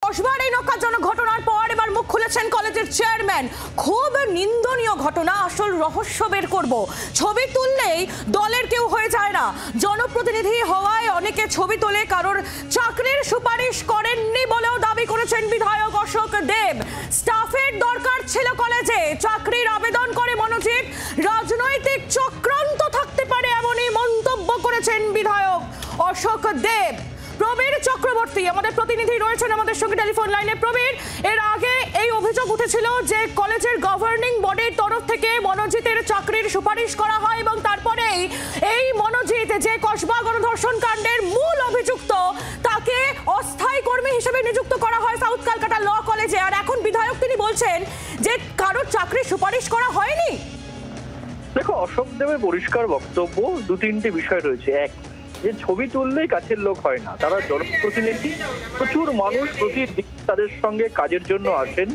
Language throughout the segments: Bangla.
কসবার এই নক্কারজনক ঘটনার পর এবার মুখ খুলেছেন কলেজের চেয়ারম্যান। খুব নিন্দনীয় ঘটনা, আসল রহস্য বের করব। ছবি তুললেই দলের কেউ হয়ে যায় না। জনপ্রতিনিধি হওয়ায় অনেকে ছবি তোলে, কারোর চাকরির সুপারিশ করেননি বলেও দাবি করেছেন বিধায়ক অশোক দেব। স্টাফের দরকার ছিল কলেজে, চাকরির আবেদন করে মনোজিৎ। রাজনৈতিক চক্রান্ত থাকতে পারে এমনই মন্তব্য করেছেন বিধায়ক অশোক দেব। প্রবীর চক্রবর্তী আমাদের প্রতিনিধি রয়েছেন আমাদের সঙ্গে টেলিফোন লাইনে। প্রবীর, এর আগে এই অভিযোগ উঠেছিল যে কলেজের গভর্নিং বডির তরফ থেকে মনোজিতের চাকরির সুপারিশ করা হয় এবং তারপরেই এই মনোজিৎ, যে কসবা গণধর্ষণ কাণ্ডের মূল অভিযুক্ত, তাকে অস্থায়ী কর্মী হিসেবে নিযুক্ত করা হয় সাউথ ক্যালকাটা ল কলেজে। আর এখন বিধায়ক তিনি বলছেন যে কারোর চাকরির সুপারিশ করা হয়নি। দেখো, অশোক দেবের পরিষ্কার বক্তব্য, দু তিনটে বিষয় রয়েছে। এক, যে ছবি তুললেই কাছের লোক হয় না, তারা জনপ্রতিনিধি। প্রচুর মানুষ প্রতিদিন তাদের সঙ্গে কাজের জন্য আসেন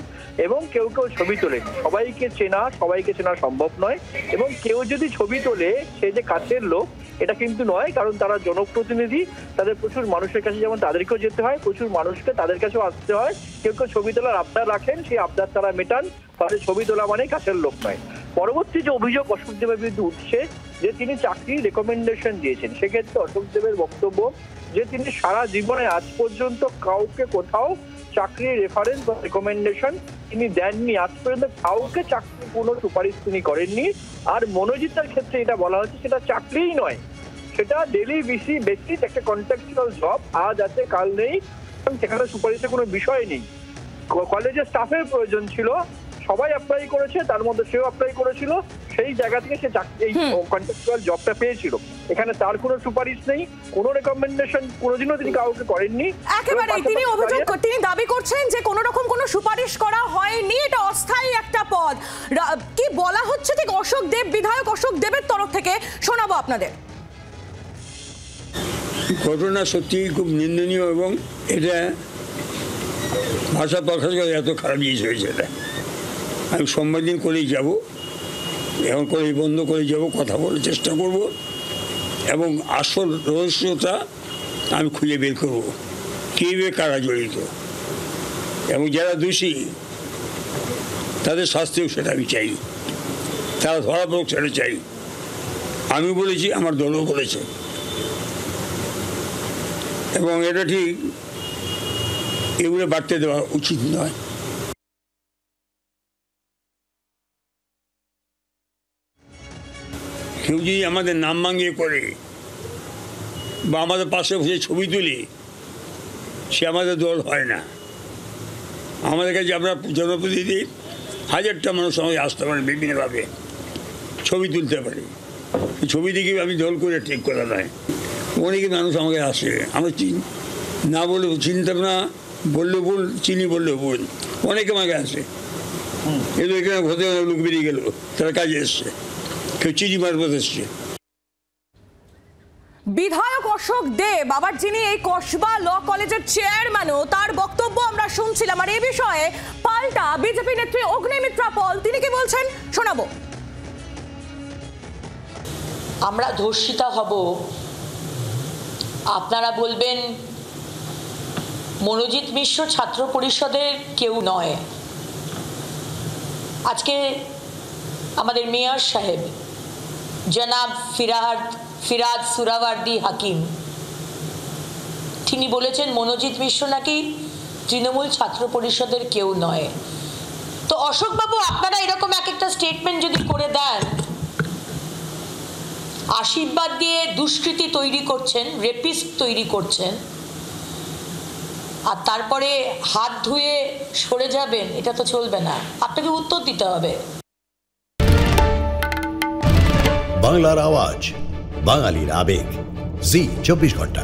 এবং কেউ কেউ ছবি তোলেন। সবাইকে চেনা সম্ভব নয়, এবং কেউ যদি ছবি তোলে সে যে কাছের লোক এটা কিন্তু নয়, কারণ তারা জনপ্রতিনিধি। তাদের প্রচুর মানুষের কাছে যেমন তাদেরকেও যেতে হয়, প্রচুর মানুষকে তাদের কাছেও আসতে হয়। কেউ কেউ ছবি তোলার আবদার রাখেন, সেই আবদার তারা মেটান। তাদের ছবি তোলা মানে কাছের লোক নয়। পরবর্তী যে অভিযোগ অশোক দেবের বিরুদ্ধে উঠছে যে তিনি চাকরির রেকমেন্ডেশন দিয়েছেন, সেক্ষেত্রে অশোক দেবের বক্তব্য যে তিনি সারা জীবনে আজ পর্যন্ত কাউকে কোথাও চাকরির রেফারেন্স বা রেকমেন্ডেশন তিনি দেননি। আজ পর্যন্ত কাউকে চাকরির কোনো সুপারিশ তিনি করেননি। আর মনোজিতের ক্ষেত্রে এটা বলা হচ্ছে সেটা চাকরিই নয়, সেটা ডেলি বেসিস একটা কন্ট্রাকচুয়াল জব। আজ আছে কাল নেই, সেখানে সুপারিশের কোনো বিষয় নেই। কলেজের স্টাফের প্রয়োজন ছিল, সবাই অ্যাপ্লাই করেছে, তার মধ্যে সেও অ্যাপ্লাই করেছিল। সেই জায়গা থেকে সে এই কন্ট্রাকচুয়াল জবটা পেয়েছিল। এখানে তার কোনো সুপারিশ নেই, কোনো রেকমেন্ডেশন কোনোদিনও তিনি কাউকে করেননি। একেবারে তিনি দাবি করছেন যে কোনো রকম কোনো সুপারিশ করা হয়নি, এটা অস্থায়ী একটা পদ। কি বলা হচ্ছে ঠিক অশোক দেব, বিধায়ক অশোক দেবের তরফ থেকে, শোনাবো আপনাদের। ঘটনা সত্যি খুব নিন্দনীয়, এবং এটা ভাষা প্রকাশ করে এত খারাপ জিনিস হয়েছে। এটা আমি সোমবার দিন করেই যাব, এখন করেই বন্ধ করে যাব, কথা বলার চেষ্টা করব এবং আসল রহস্যটা আমি খুঁজে বের করব, কীভাবে কারা জড়িত এবং যারা দোষী তাদের শাস্তিও সেটা আমি চাই, তারা ধরা পড়ুক সেটা চাই। আমি বলেছি, আমার দলও বলেছে, এবং এটা ঠিক এগুলো বাড়তে দেওয়া উচিত নয়। কেউ যদি আমাদের নাম ভাঙিয়ে করে বা আমাদের পাশে বসে ছবি তুলি, সে আমাদের দল হয় না। আমাদের কাছে আমরা জনপ্রতিনিধি, হাজারটা মানুষ আমাকে আসতে পারে, বিভিন্নভাবে ছবি তুলতে পারে। ছবি দেখে আমি দল করে ঠিক করা নয়। অনেকে মানুষ আমাকে আসে, আমরা না বলে চিনতাম না, বললে ভুল, চিনি বললে ভুল, অনেকে আমাকে আসে। এগুলো এখানে হতে লোক বেরিয়ে গেল, তারা কাজে এসছে, কেউ চিনি মারফত এসছে। বিধায়ক অশোক দেব, আবার যিনি এই কসবা ল কলেজের চেয়ারম্যানও, তার বক্তব্য আমরা শুনছিলাম। আর এই বিষয়ে পাল্টা বিজেপি নেত্রী অগ্নিমিত্রা পল তিনি কি বলছেন, শোনাবো। আমরা ধর্ষিতা হব, আপনারা বলবেন মনোজিৎ মিশ্র ছাত্র পরিষদের কেউ নয়। আজকে আমাদের মেয়র সাহেব জনাব ফিরাদ সুরাওয়ার্দী হাকিম, তিনি বলেছেন মনোজিৎ মিশ্র নাকি তৃণমূল ছাত্র পরিষদের কেউ নয়। তো অশোকবাবু, আপনারা এরকম এক একটা স্টেটমেন্ট যদি করে দেন, আশীর্বাদ দিয়ে দুষ্কৃতী তৈরি করছেন, রেপিস্ট তৈরি করছেন, আর তারপরে হাত ধুয়ে সরে যাবেন, এটা তো চলবে না। আপনাকে উত্তর দিতে হবে। বাংলার আওয়াজ, বাঙালির আবেগ, জি 24 ঘন্টা।